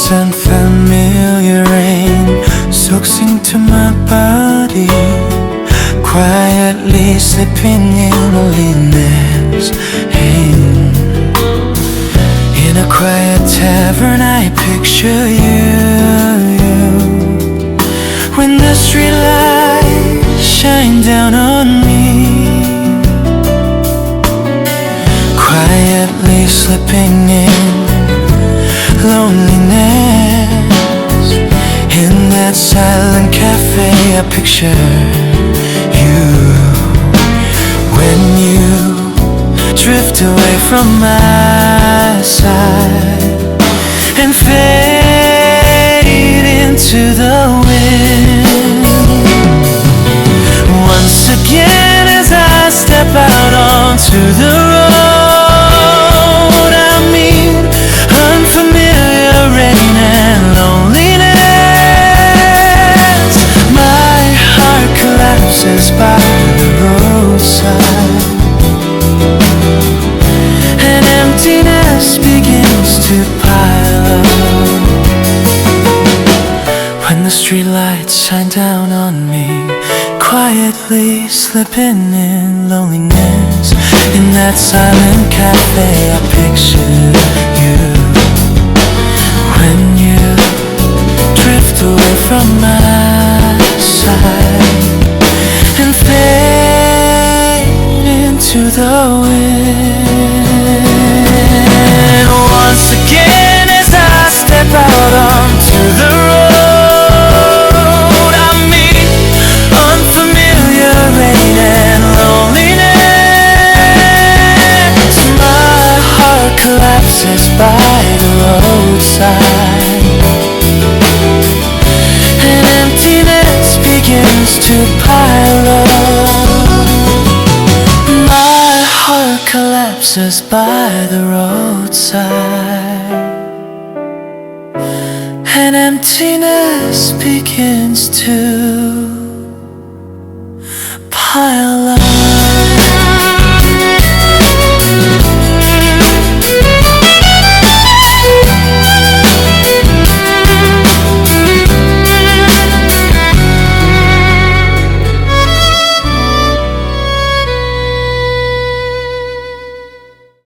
and familiar rain soaks into my body, quietly slipping in loneliness. Hey. In a quiet tavern I picture you, when the streetlights shine down on me, quietly slipping in loneliness. In that silent cafe I picture you, when you drift away from my side and fade into the wind. Once again as I step out onto the road, I meet unfamiliar rain and loneliness. My heart collapses by the roadside, and emptiness begins to pile up. When the streetlights shine down on me, quietly slipping in loneliness. In that silent cafe I picture you, when you drift away from my side and fade into the wind. Once again as I step out onto the road, I meet unfamiliar rain and loneliness. My heart collapses by the roadside, and emptiness begins to pile up. My heart collapses by the roadside, and emptiness begins to pile